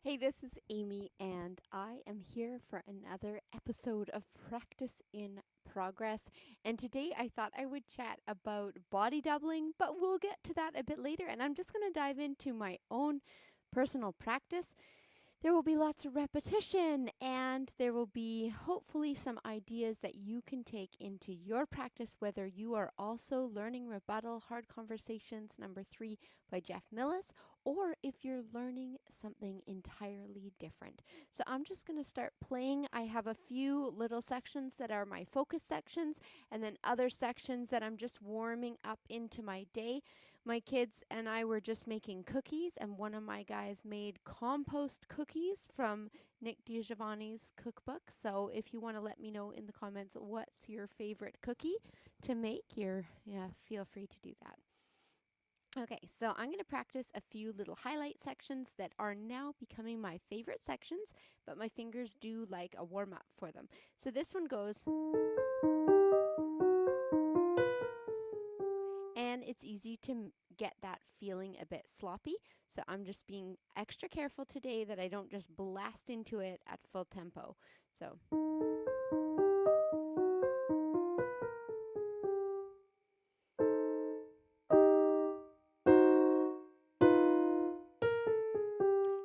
Hey, this is Amy, and I am here for another episode of Practice in Progress. And today I thought I would chat about body doubling, but we'll get to that a bit later. And I'm just going to dive into my own personal practice. There will be lots of repetition, and there will be hopefully some ideas that you can take into your practice, whether you are also learning Rebuttal Hard Conversations number 3 by Jeff Millis, or if you're learning something entirely different. So I'm just going to start playing. I have a few little sections that are my focus sections, and then other sections that I'm just warming up into my day. My kids and I were just making cookies, and one of my guys made Compost Cookies from Nick DiGiovanni's cookbook. So if you want to let me know in the comments what's your favorite cookie to make, feel free to do that. Okay, so I'm going to practice a few little highlight sections that are now becoming my favorite sections, but my fingers do like a warm-up for them. So this one goes, and it's easy to get that feeling a bit sloppy. So I'm just being extra careful today that I don't just blast into it at full tempo. So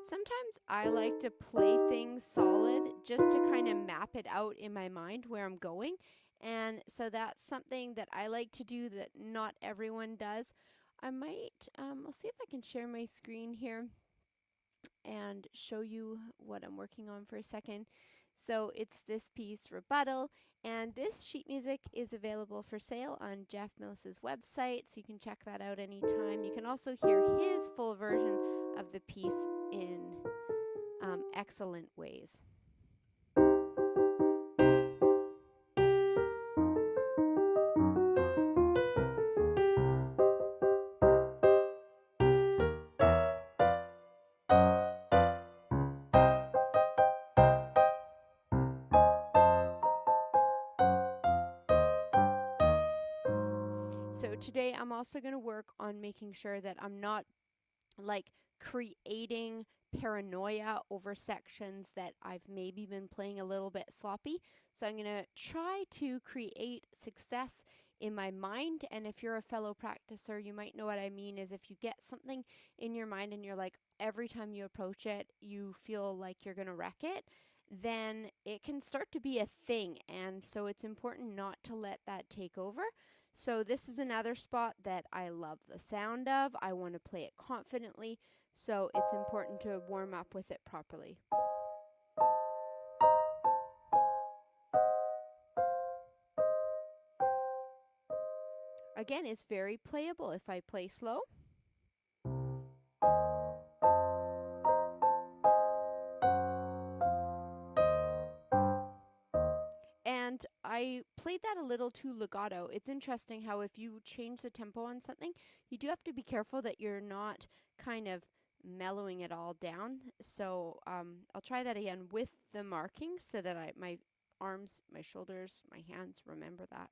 sometimes I like to play things solid just to kind of map it out in my mind where I'm going. And so that's something that I like to do that not everyone does. I might, I'll see if I can share my screen here and show you what I'm working on for a second. So it's this piece, Rebuttal, and this sheet music is available for sale on Jeff Millis's website, so you can check that out anytime. You can also hear his full version of the piece in excellent ways. So today I'm also going to work on making sure that I'm not like creating paranoia over sections that I've maybe been playing a little bit sloppy. So I'm going to try to create success in my mind. And if you're a fellow practicer, you might know what I mean is if you get something in your mind and you're like, every time you approach it, you feel like you're going to wreck it, then it can start to be a thing. And so it's important not to let that take over. So this is another spot that I love the sound of. I want to play it confidently, so it's important to warm up with it properly. Again, it's very playable if I play slow. And I played that a little too legato. It's interesting how if you change the tempo on something, you do have to be careful that you're not kind of mellowing it all down. So I'll try that again with the marking so that my arms, my shoulders, my hands remember that.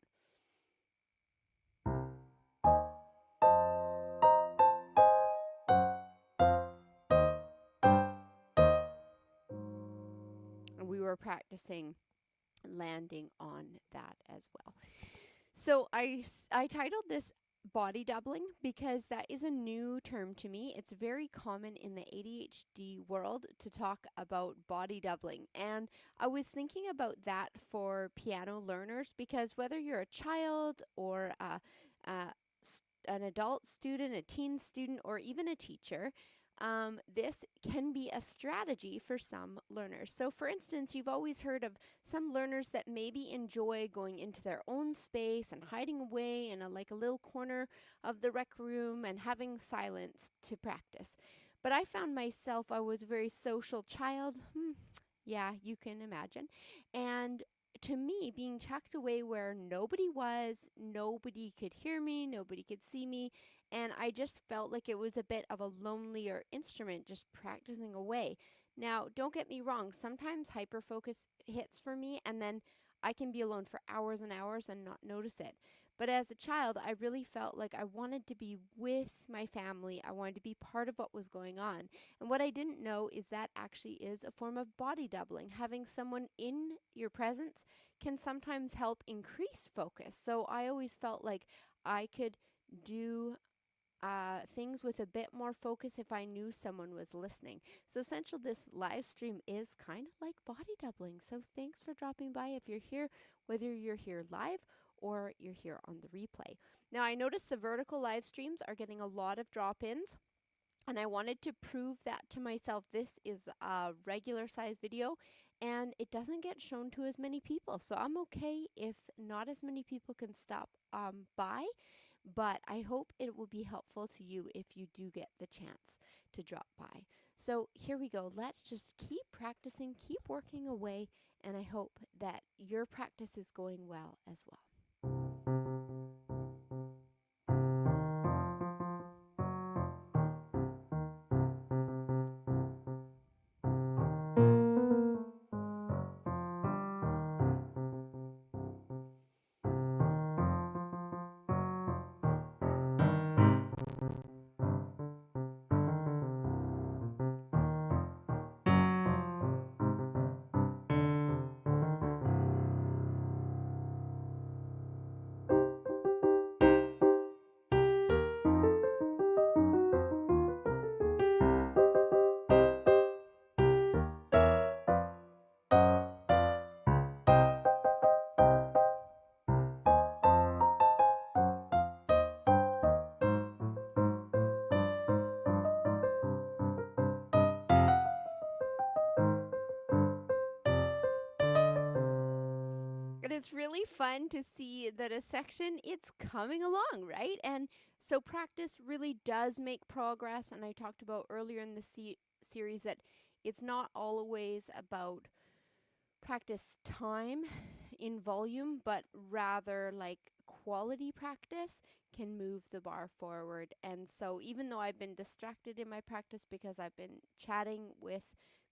And we were practicing landing on that as well. So I titled this body doubling because that is a new term to me. It's very common in the ADHD world to talk about body doubling. And I was thinking about that for piano learners because whether you're a child or an adult student, a teen student, or even a teacher, this can be a strategy for some learners. So for instance, you've always heard of some learners that maybe enjoy going into their own space and hiding away in a little corner of the rec room and having silence to practice. But I found myself, I was a very social child. Yeah, you can imagine. And to me, being tucked away where nobody was, nobody could hear me, nobody could see me, and I just felt like it was a bit of a lonelier instrument just practicing away. Now, don't get me wrong, sometimes hyperfocus hits for me, and then I can be alone for hours and hours and not notice it. But as a child, I really felt like I wanted to be with my family. I wanted to be part of what was going on. And what I didn't know is that actually is a form of body doubling. Having someone in your presence can sometimes help increase focus. So I always felt like I could do things with a bit more focus if I knew someone was listening. So essentially, this live stream is kind of like body doubling. So thanks for dropping by if you're here, whether you're here live or you're here on the replay. Now, I noticed the vertical live streams are getting a lot of drop-ins, and I wanted to prove that to myself. This is a regular size video and it doesn't get shown to as many people. So I'm okay if not as many people can stop by, but I hope it will be helpful to you if you do get the chance to drop by. So here we go. Let's just keep practicing, keep working away, and I hope that your practice is going well as well. And it's really fun to see that a section, it's coming along, right? And so practice really does make progress. And I talked about earlier in the series that it's not always about practice time in volume, but rather like quality practice can move the bar forward. And so even though I've been distracted in my practice because I've been chatting with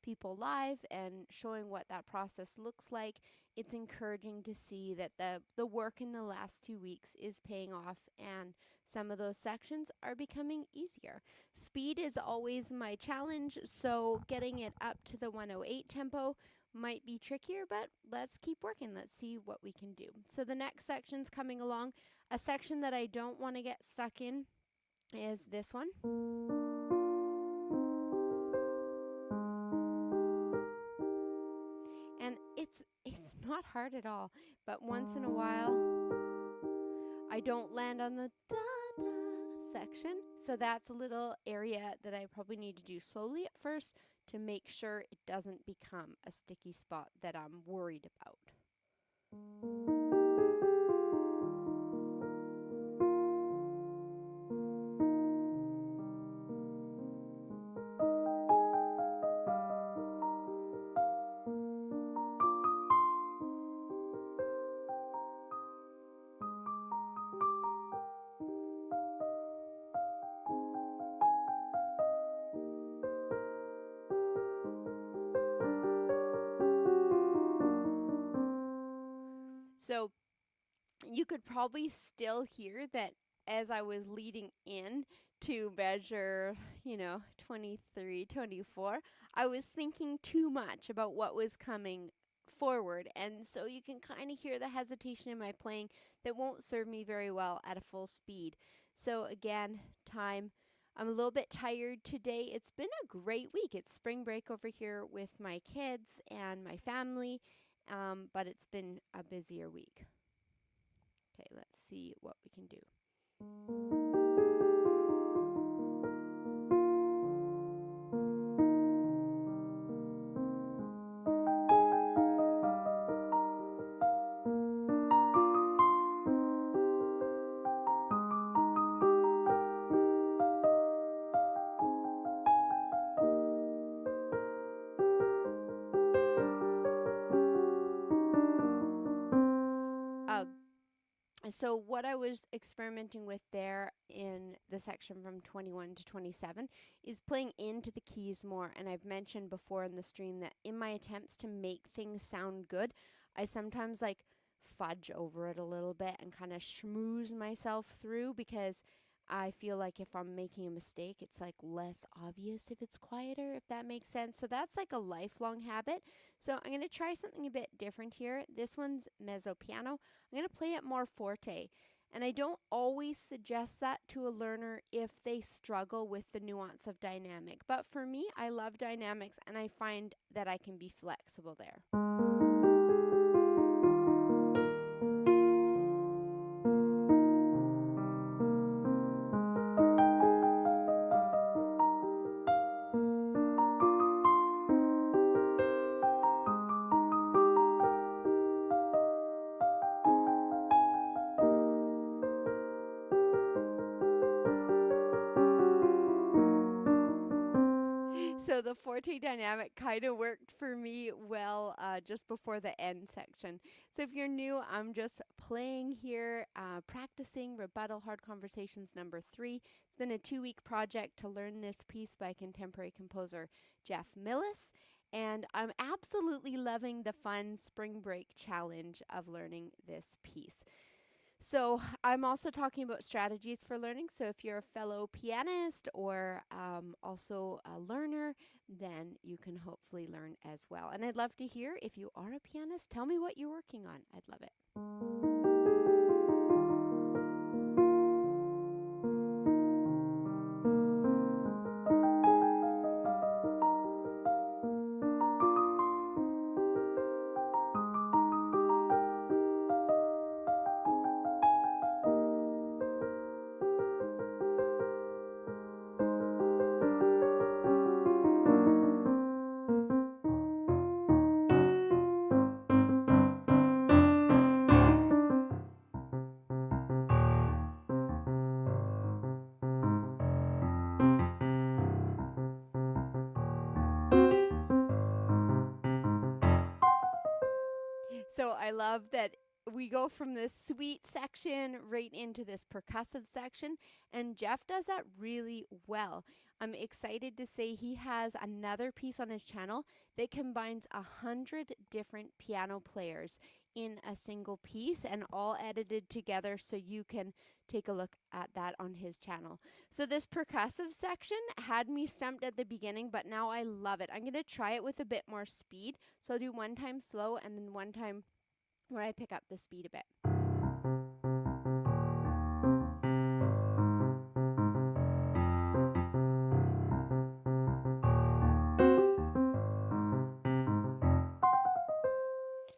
people live and showing what that process looks like, it's encouraging to see that the work in the last 2 weeks is paying off and some of those sections are becoming easier. Speed is always my challenge, so getting it up to the 108 tempo might be trickier, but let's keep working. Let's see what we can do. So the next section's coming along. A section that I don't want to get stuck in is this one. And it's not hard at all, but once in a while I don't land on the da-da section. So that's a little area that I probably need to do slowly at first to make sure it doesn't become a sticky spot that I'm worried about. So you could probably still hear that as I was leading in to measure, 23, 24, I was thinking too much about what was coming forward. And so you can kind of hear the hesitation in my playing that won't serve me very well at a full speed. So again, time. I'm a little bit tired today. It's been a great week. It's spring break over here with my kids and my family, but it's been a busier week. Okay, let's see what we can do. So what I was experimenting with there in the section from 21 to 27 is playing into the keys more. And I've mentioned before in the stream that in my attempts to make things sound good, I sometimes like fudge over it a little bit and kind of schmooze myself through, because I feel like if I'm making a mistake, it's like less obvious if it's quieter, if that makes sense. So that's like a lifelong habit. So I'm going to try something a bit different here. This one's mezzo piano. I'm going to play it more forte. And I don't always suggest that to a learner if they struggle with the nuance of dynamic. But for me, I love dynamics, and I find that I can be flexible there. So the forte dynamic kind of worked for me well just before the end section. So if you're new, I'm just playing here, practicing Rebuttal Hard Conversations number 3. It's been a 2-week project to learn this piece by contemporary composer Jeff Millis. And I'm absolutely loving the fun spring break challenge of learning this piece. So I'm also talking about strategies for learning. So if you're a fellow pianist or also a learner, then you can hopefully learn as well. And I'd love to hear, if you are a pianist, tell me what you're working on. I'd love it. So I love that we go from this sweet section right into this percussive section, and Jeff does that really well. I'm excited to say he has another piece on his channel that combines 100 different piano players in a single piece and all edited together, so you can take a look at that on his channel. So this percussive section had me stumped at the beginning, but now I love it. I'm going to try it with a bit more speed. So I'll do one time slow and then one time where I pick up the speed a bit.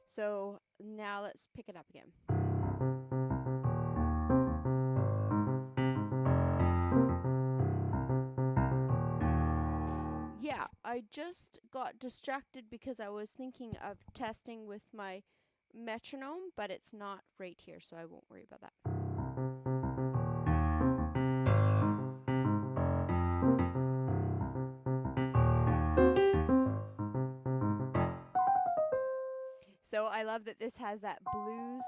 So now let's pick it up again. Yeah, I just got distracted because I was thinking of testing with my metronome, but it's not right here, so I won't worry about that. So I love that this has that blues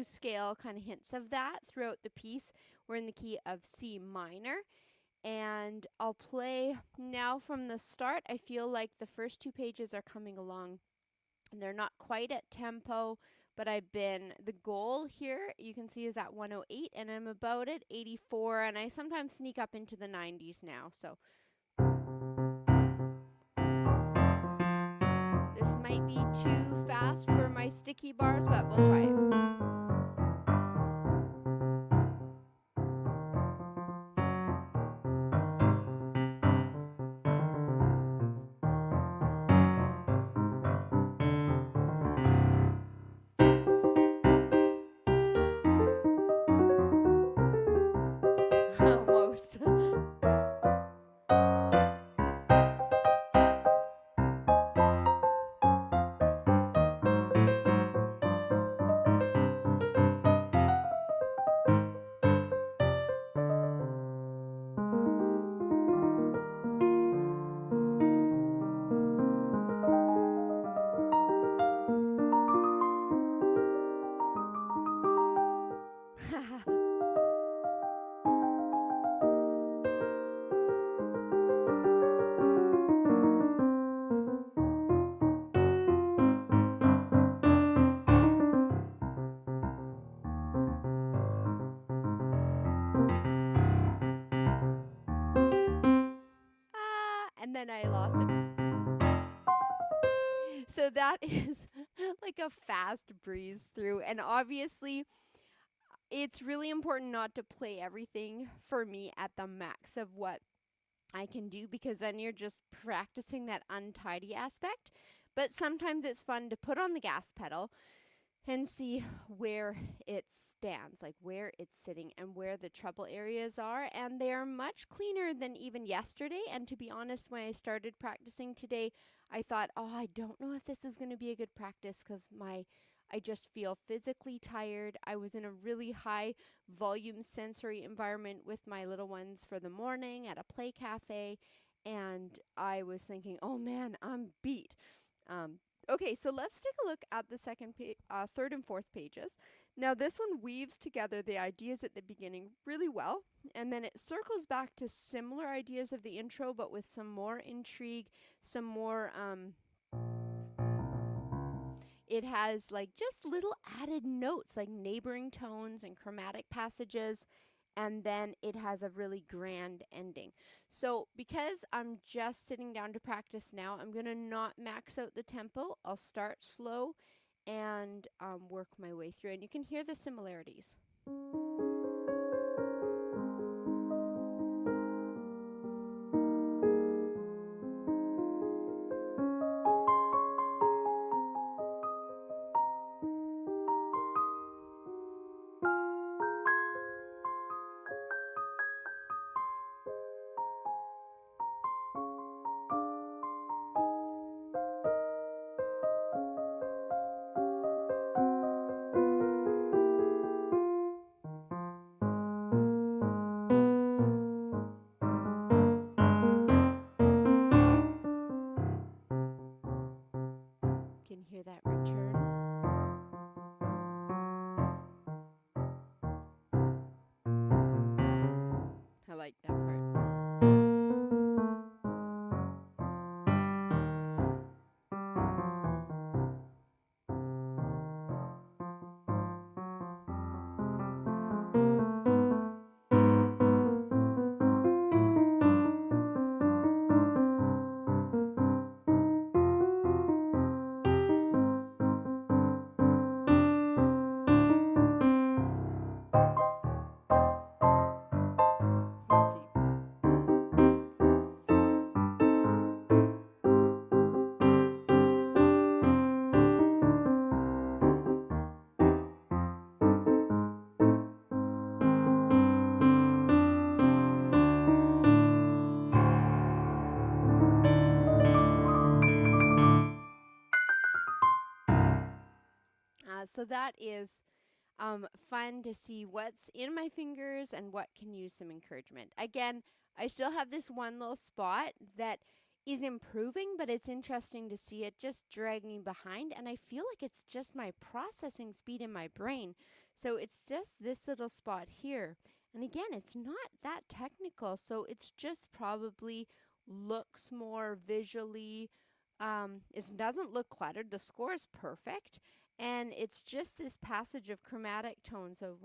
scale, kind of hints of that throughout the piece. We're in the key of C minor. And I'll play now from the start. I feel like the first 2 pages are coming along, and they're not quite at tempo, but the goal here, you can see, is at 108, and I'm about at 84, and I sometimes sneak up into the 90s now, so. This might be too fast for my sticky bars, but we'll try it. Almost. and I lost it. So that is like a fast breeze through. And obviously, it's really important not to play everything for me at the max of what I can do, because then you're just practicing that untidy aspect. But sometimes it's fun to put on the gas pedal and see where it stands, like where it's sitting and where the trouble areas are. And they are much cleaner than even yesterday. And to be honest, when I started practicing today, I thought, oh, I don't know if this is going to be a good practice because I just feel physically tired. I was in a really high volume sensory environment with my little ones for the morning at a play cafe. And I was thinking, oh man, I'm beat. Okay, so let's take a look at the third and fourth pages. Now this one weaves together the ideas at the beginning really well, and then it circles back to similar ideas of the intro, but with some more intrigue, some more, it has like just little added notes like neighboring tones and chromatic passages, and then it has a really grand ending. So because I'm just sitting down to practice now, I'm going to not max out the tempo. I'll start slow and work my way through, and you can hear the similarities. You can hear that return. I like that part. So that is fun to see what's in my fingers and what can use some encouragement. Again, I still have this one little spot that is improving, but it's interesting to see it just dragging behind, and I feel like it's just my processing speed in my brain. So it's just this little spot here. And again, it's not that technical, so it's just probably looks more visually, it doesn't look cluttered. The score is perfect. And it's just this passage of chromatic tones. So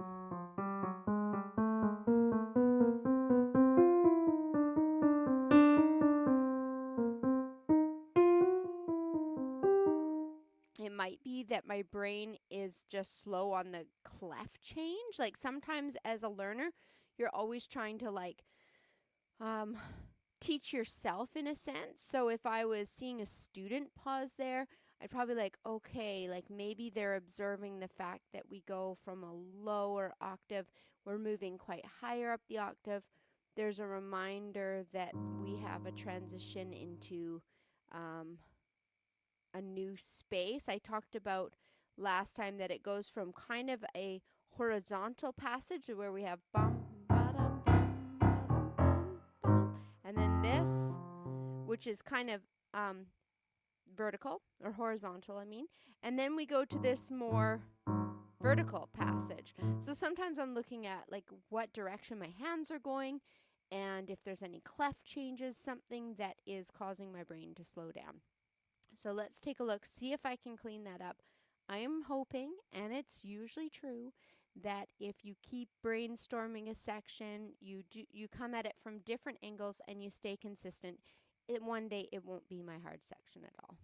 it might be that my brain is just slow on the clef change. Like sometimes as a learner, you're always trying to like teach yourself in a sense. So if I was seeing a student pause there, I'd probably like, okay, like maybe they're observing the fact that we go from a lower octave, we're moving quite higher up the octave. There's a reminder that we have a transition into a new space. I talked about last time that it goes from kind of a horizontal passage where we have bum, ba-dum, bum, ba-dum, bum, bum, and then this, which is kind of vertical or horizontal, I mean, and then we go to this more vertical passage. So sometimes I'm looking at like what direction my hands are going and if there's any clef changes, something that is causing my brain to slow down. So let's take a look, see if I can clean that up. I am hoping, and it's usually true, that if you keep brainstorming a section, you come at it from different angles and you stay consistent, one day it won't be my hard section at all.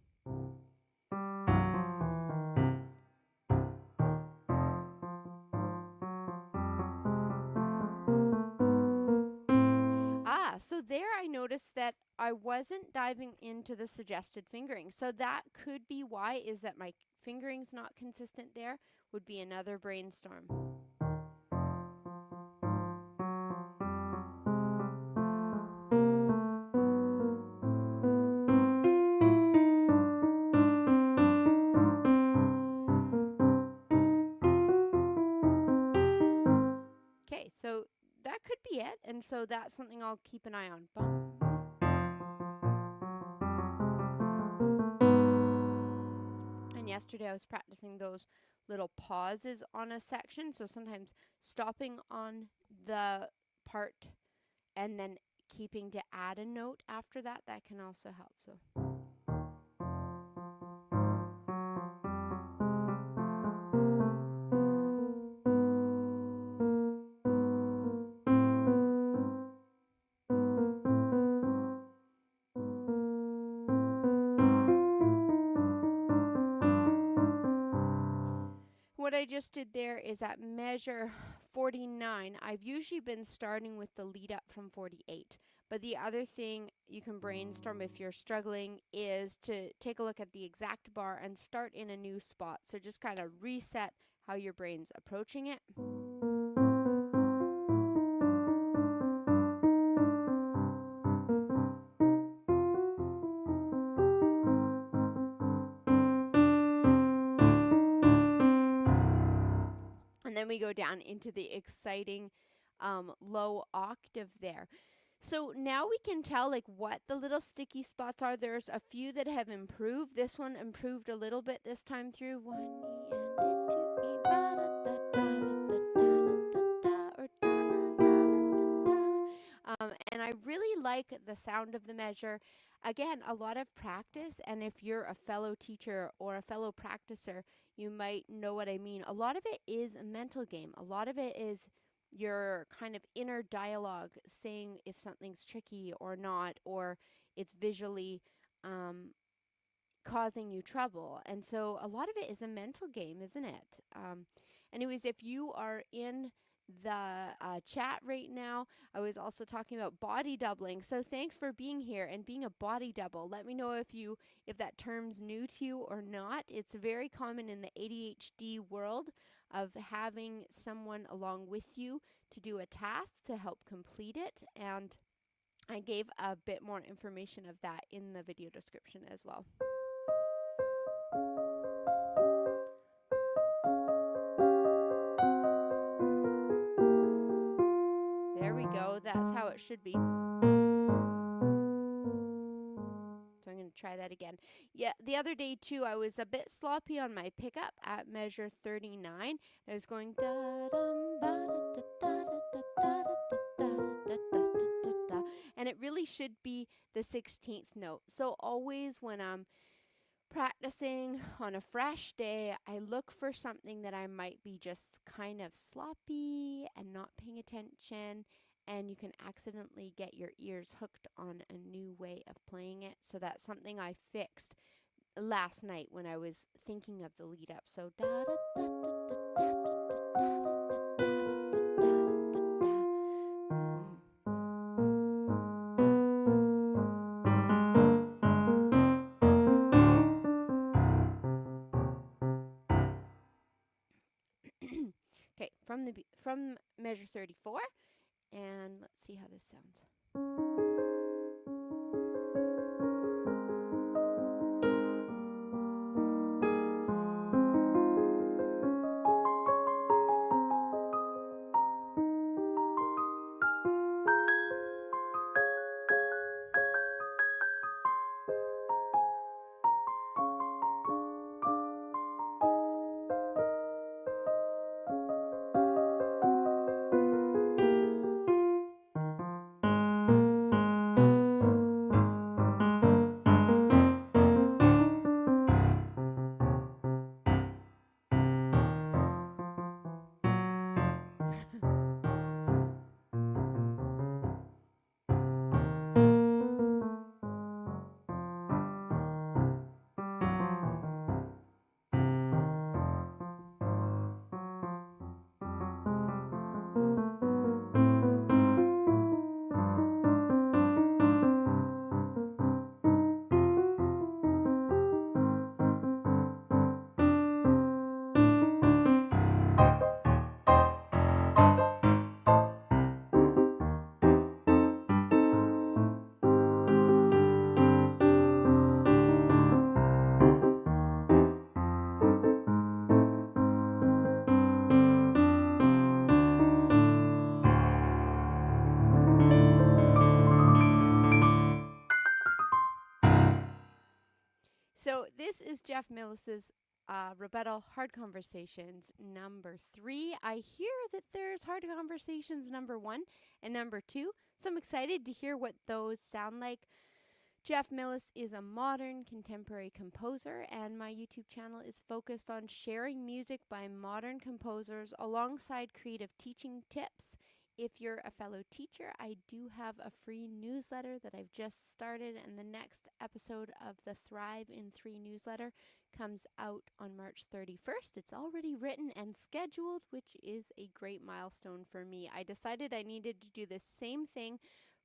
So there I noticed that I wasn't diving into the suggested fingering. So that could be why, is that my fingering's not consistent there, would be another brainstorm. Okay, so that could be it, and so that's something I'll keep an eye on. Bum. And yesterday I was practicing those little pauses on a section, so sometimes stopping on the part and then keeping to add a note after that, that can also help. So what I just did there is at measure 49, I've usually been starting with the lead up from 48. But the other thing you can brainstorm if you're struggling is to take a look at the exact bar and start in a new spot. So just kind of reset how your brain's approaching it. And then we go down into the exciting low octave there. So now we can tell like what the little sticky spots are. There's a few that have improved. This one improved a little bit this time through. 1 E and I really like the sound of the measure. Again, a lot of practice, and if you're a fellow teacher or a fellow practicer, you might know what I mean. A lot of it is a mental game. A lot of it is your kind of inner dialogue saying if something's tricky or not, or it's visually causing you trouble. And so a lot of it is a mental game, isn't it? Anyways, if you are in the chat right now, I was also talking about body doubling. So thanks for being here and being a body double. Let me know if that term's new to you or not. It's very common in the ADHD world of having someone along with you to do a task to help complete it. And I gave a bit more information of that in the video description as well. There we go. That's how it should be. So I'm going to try that again. Yeah, the other day too, I was a bit sloppy on my pickup at measure 39. I was going da dum ba da da da da da da da, and it really should be the 16th note. So always when I'm practicing on a fresh day, I look for something that I might be just kind of sloppy and not paying attention, and you can accidentally get your ears hooked on a new way of playing it. So that's something I fixed last night when I was thinking of the lead up. So da da da da da da okay, from measure 34, and let's see how this sounds. So this is Jeff Millis's Rebuttal Hard Conversations number 3. I hear that there's Hard Conversations number 1 and number 2, so I'm excited to hear what those sound like. Jeff Millis is a modern contemporary composer, and my YouTube channel is focused on sharing music by modern composers alongside creative teaching tips. If you're a fellow teacher, I do have a free newsletter that I've just started, and the next episode of the Thrive in 3 newsletter comes out on March 31st. It's already written and scheduled, which is a great milestone for me. I decided I needed to do the same thing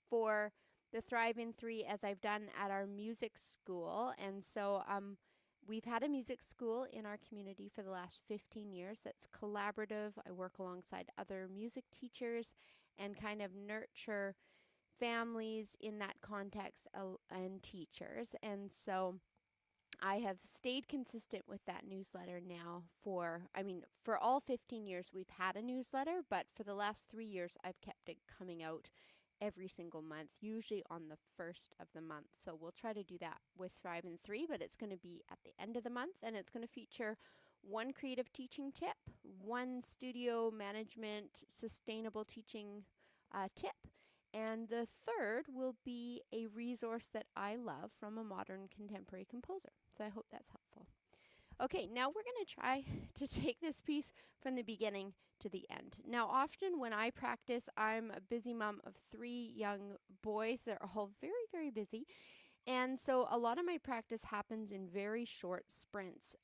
for the Thrive in 3 as I've done at our music school. And so we've had a music school in our community for the last 15 years that's collaborative. I work alongside other music teachers and kind of nurture families in that context and teachers. And so I have stayed consistent with that newsletter now for all 15 years we've had a newsletter, but for the last 3 years I've kept it coming out every single month, usually on the first of the month. So we'll try to do that with Thrive in 3, but it's going to be at the end of the month, and it's going to feature one creative teaching tip, one studio management sustainable teaching tip, and the third will be a resource that I love from a modern contemporary composer. So I hope that's helpful. Okay, now we're going to try to take this piece from the beginning to the end. Now, often when I practice, I'm a busy mom of 3 young boys. They're all very, very busy. And so a lot of my practice happens in very short sprints.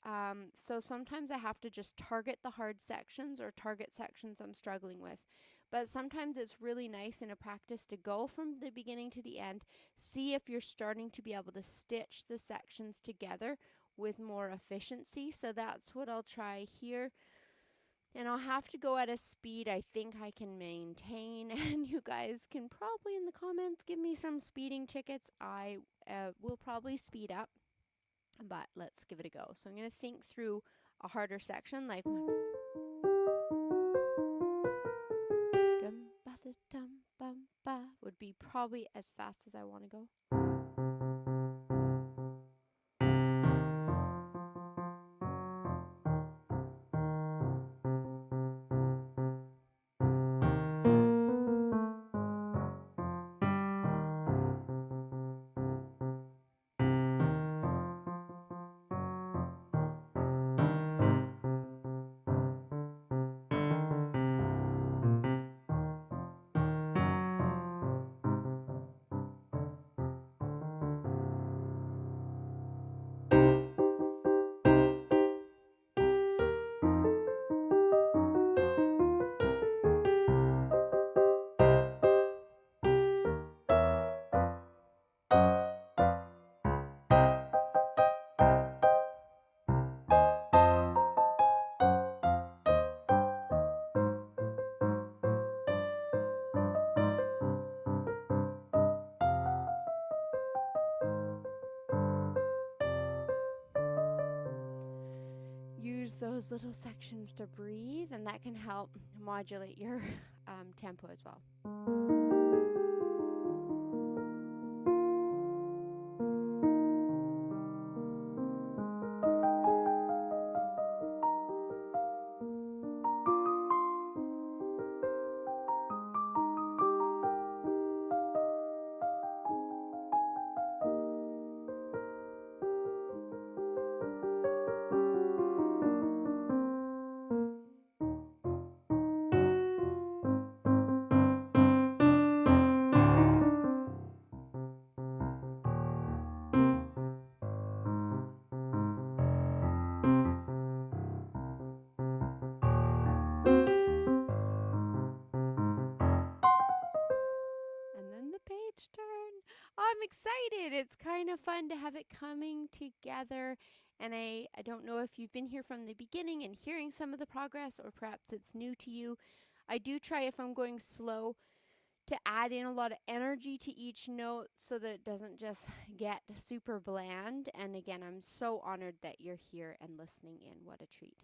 So sometimes I have to just target the hard sections or target sections I'm struggling with. But sometimes it's really nice in a practice to go from the beginning to the end, see if you're starting to be able to stitch the sections together with more efficiency. So that's what I'll try here. And I'll have to go at a speed I think I can maintain. And you guys can probably in the comments give me some speeding tickets. I will probably speed up, but let's give it a go. So I'm going to think through a harder section like one. Dum ba da dum bum ba would be probably as fast as I want to go. Use those little sections to breathe, and that can help modulate your tempo as well. I'm excited. It's kind of fun to have it coming together. And I don't know if you've been here from the beginning and hearing some of the progress, or perhaps it's new to you. I do try, if I'm going slow, to add in a lot of energy to each note so that it doesn't just get super bland. And again, I'm so honored that you're here and listening in. What a treat.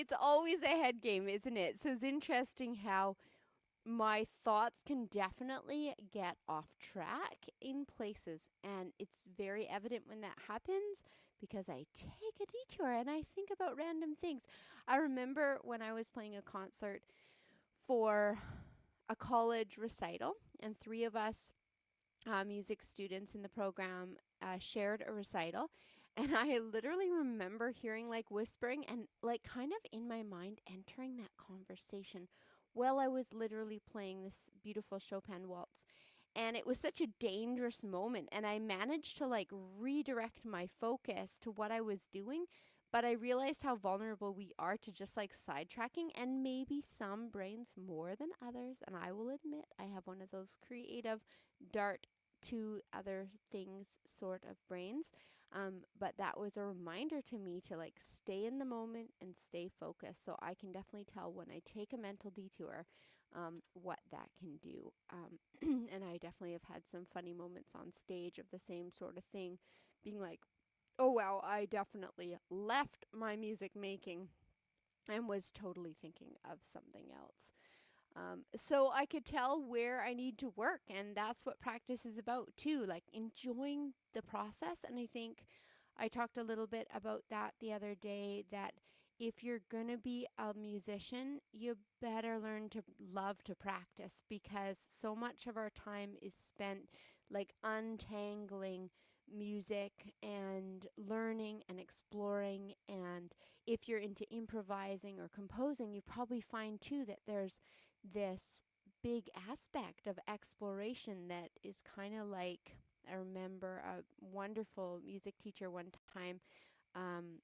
it's always a head game, isn't it? So it's interesting how my thoughts can definitely get off track in places, and it's very evident when that happens because I take a detour and I think about random things. I remember when I was playing a concert for a college recital, and three of us music students in the program shared a recital. And I literally remember hearing like whispering and like kind of in my mind entering that conversation while I was literally playing this beautiful Chopin waltz. And it was such a dangerous moment. And I managed to like redirect my focus to what I was doing. But I realized how vulnerable we are to just like sidetracking, and maybe some brains more than others. And I will admit I have one of those creative dart to other things sort of brains. But that was a reminder to me to like stay in the moment and stay focused. So I can definitely tell when I take a mental detour what that can do. And I definitely have had some funny moments on stage of the same sort of thing, being like, oh wow, I definitely left my music making and was totally thinking of something else. So I could tell where I need to work, and that's what practice is about too, like enjoying the process. And I think I talked a little bit about that the other day, that if you're going to be a musician, you better learn to love to practice, because so much of our time is spent like untangling music and learning and exploring. And if you're into improvising or composing, you probably find too that there's this big aspect of exploration that is kind of like, I remember a wonderful music teacher one time um,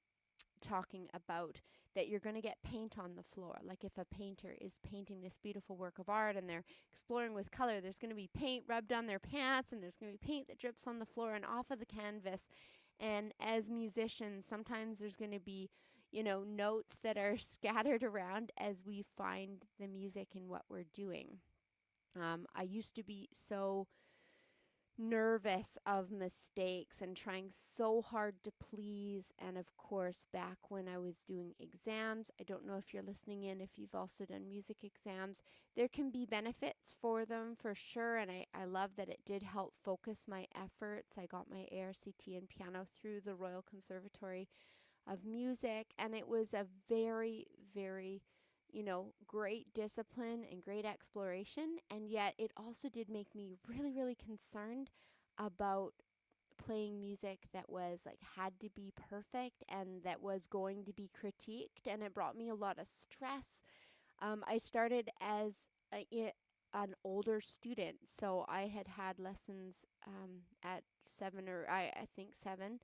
talking about that you're going to get paint on the floor. Like if a painter is painting this beautiful work of art and they're exploring with color, there's going to be paint rubbed on their pants, and there's going to be paint that drips on the floor and off of the canvas. And as musicians, sometimes there's going to be, you know, notes that are scattered around as we find the music in what we're doing. I used to be so nervous of mistakes and trying so hard to please. And of course, back when I was doing exams, I don't know if you're listening in, if you've also done music exams, there can be benefits for them for sure. And I love that it did help focus my efforts. I got my ARCT in piano through the Royal Conservatory of Music, and it was a very, very, you know, great discipline and great exploration. And yet it also did make me really, really concerned about playing music that was like had to be perfect and that was going to be critiqued, and it brought me a lot of stress. I started as an older student, so I had lessons at I think 7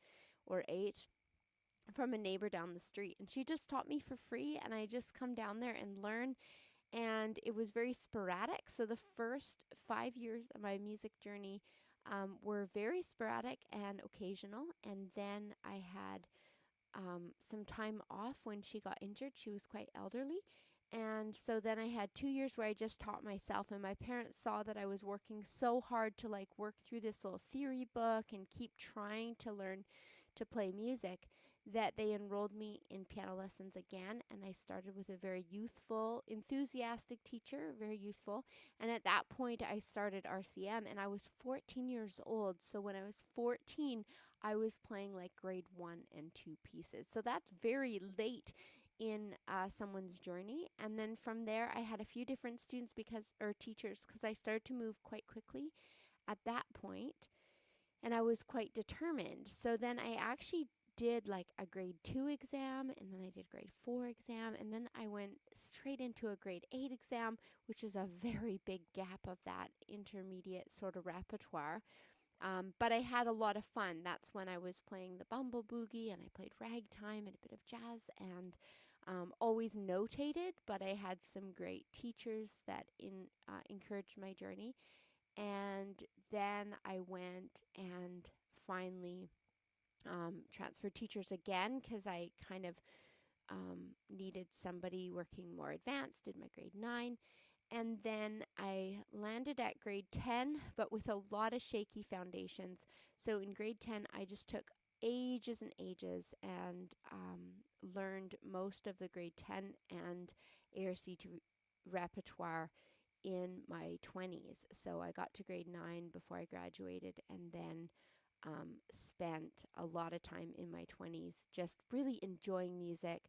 or 8 from a neighbor down the street, and she just taught me for free, and I just come down there and learn. And it was very sporadic, so the first 5 years of my music journey were very sporadic and occasional. And then I had some time off when she got injured. She was quite elderly, and so then I had 2 years where I just taught myself, and my parents saw that I was working so hard to like work through this little theory book and keep trying to learn to play music, that they enrolled me in piano lessons again. And I started with a very youthful, enthusiastic teacher, very youthful. And at that point, I started RCM, and I was 14 years old. So when I was 14, I was playing like grade 1 and 2 pieces. So that's very late in someone's journey. And then from there, I had a few different students or teachers, because I started to move quite quickly at that point, and I was quite determined. So then I actually did like a grade 2 exam, and then I did grade 4 exam, and then I went straight into a grade 8 exam, which is a very big gap of that intermediate sort of repertoire. But I had a lot of fun. That's when I was playing the Bumble Boogie, and I played ragtime and a bit of jazz, and always notated, but I had some great teachers that encouraged my journey. And then I went and finally transferred teachers again, because I kind of needed somebody working more advanced, did my grade 9. And then I landed at grade 10, but with a lot of shaky foundations. So in grade 10, I just took ages and ages and learned most of the grade 10 and ARCT repertoire in my 20s. So I got to grade 9 before I graduated, and then spent a lot of time in my 20s just really enjoying music,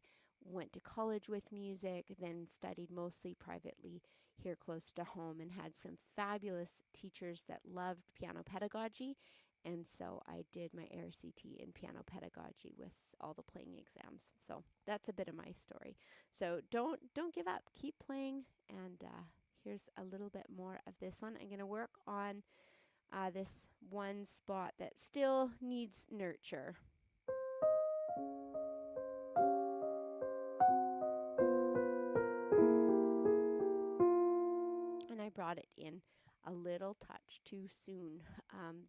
went to college with music, then studied mostly privately here close to home, and had some fabulous teachers that loved piano pedagogy. And so I did my ARCT in piano pedagogy with all the playing exams. So that's a bit of my story. So don't give up. Keep playing. And here's a little bit more of this one. I'm going to work on this one spot that still needs nurture. And I brought it in a little touch too soon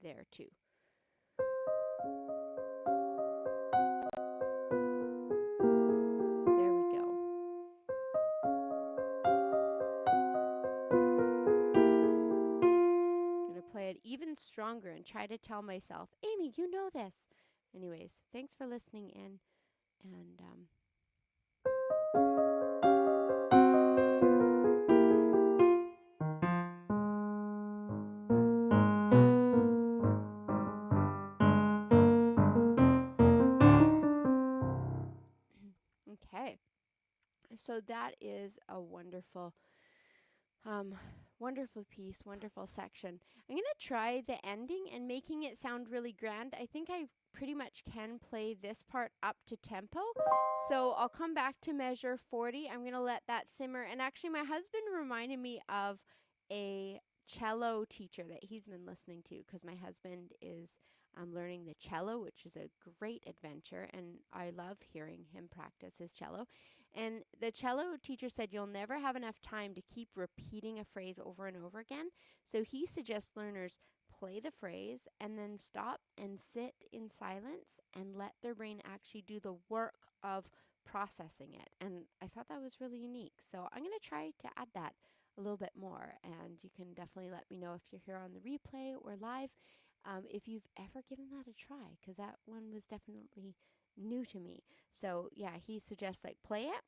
there too. There we go. I'm going to play it even stronger and try to tell myself, Amy, you know this. Anyways, thanks for listening in, and okay. So that is a wonderful wonderful piece, wonderful section. I'm going to try the ending and making it sound really grand. I think I pretty much can play this part up to tempo. So I'll come back to measure 40. I'm going to let that simmer. And actually my husband reminded me of a cello teacher that he's been listening to, because my husband is learning the cello, which is a great adventure, and I love hearing him practice his cello. And the cello teacher said you'll never have enough time to keep repeating a phrase over and over again. So he suggests learners play the phrase and then stop and sit in silence and let their brain actually do the work of processing it. And I thought that was really unique. So I'm going to try to add that a little bit more. And you can definitely let me know if you're here on the replay or live, if you've ever given that a try, because that one was definitely new to me. So yeah, he suggests like play it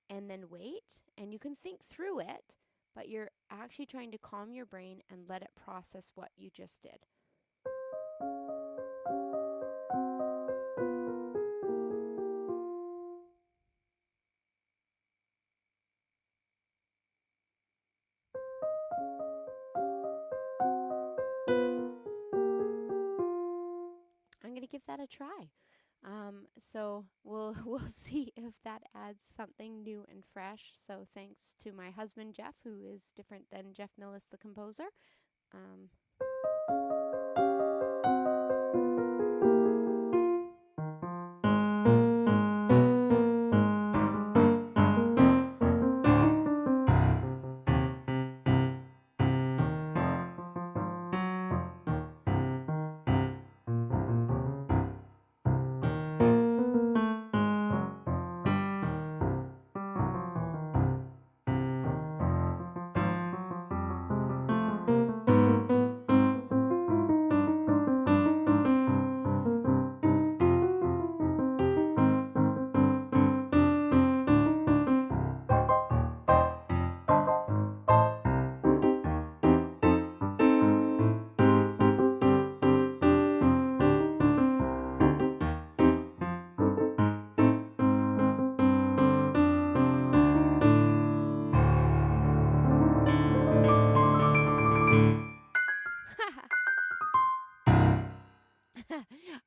and then wait, and you can think through it, but you're actually trying to calm your brain and let it process what you just did. I'm going to give that a try. So we'll see if that adds something new and fresh. So thanks to my husband Jeff, who is different than Jeff Millis, the composer.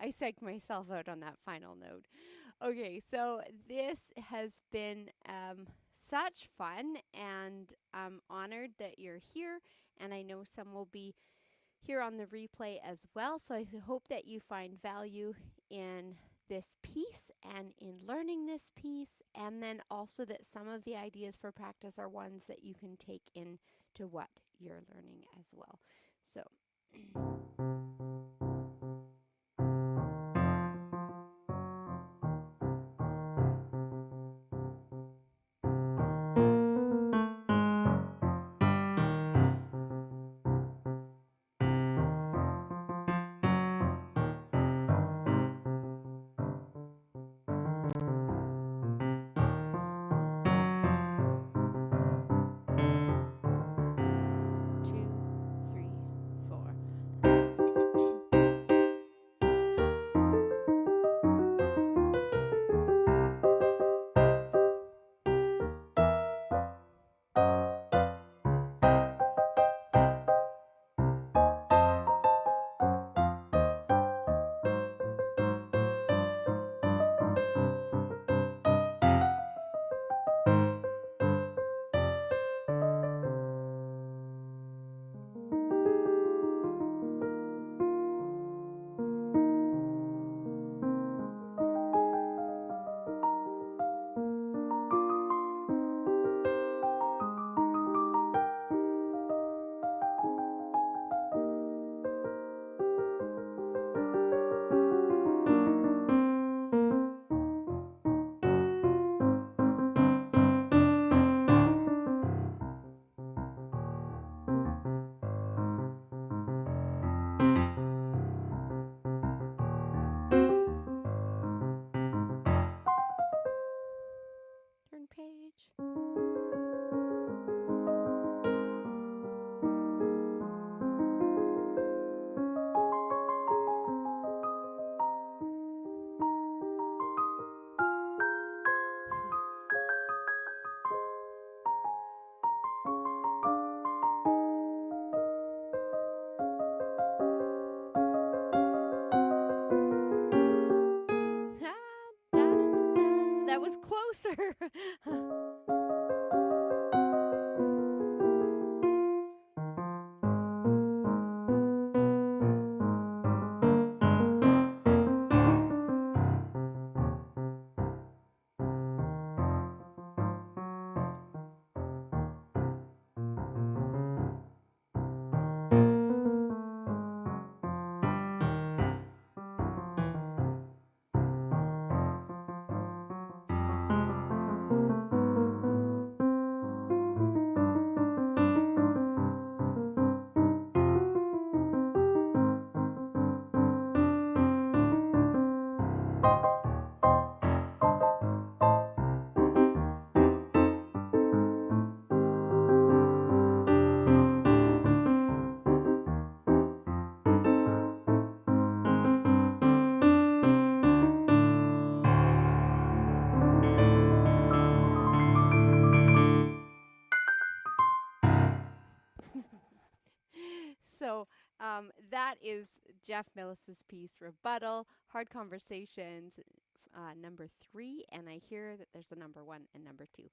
I psyched myself out on that final note. Okay, so this has been such fun, and I'm honored that you're here, and I know some will be here on the replay as well. So I hope that you find value in this piece and in learning this piece, and then also that some of the ideas for practice are ones that you can take into what you're learning as well. So closer. So that is Jeff Millis's piece, Rebuttal, Hard Conversations, number 3, and I hear that there's a number 1 and number 2.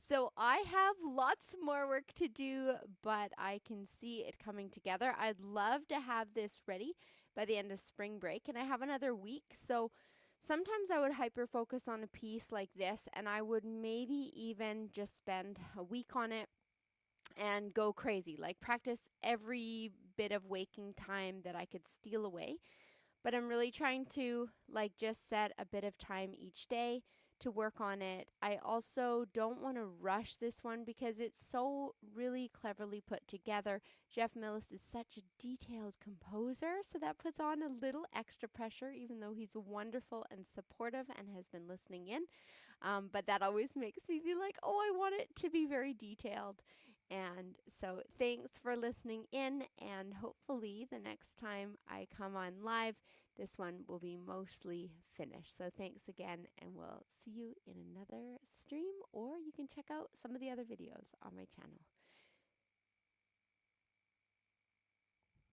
So I have lots more work to do, but I can see it coming together. I'd love to have this ready by the end of spring break, and I have another week. So sometimes I would hyper focus on a piece like this, and I would maybe even just spend a week on it and go crazy, like practice every bit of waking time that I could steal away. But I'm really trying to just set a bit of time each day to work on it. I also don't want to rush this one because it's so really cleverly put together. Jeff Millis is such a detailed composer, so that puts on a little extra pressure, even though he's wonderful and supportive and has been listening in. But that always makes me be like, oh, I want it to be very detailed. And so thanks for listening in, and hopefully the next time I come on live, this one will be mostly finished. So thanks again, and we'll see you in another stream, or you can check out some of the other videos on my channel.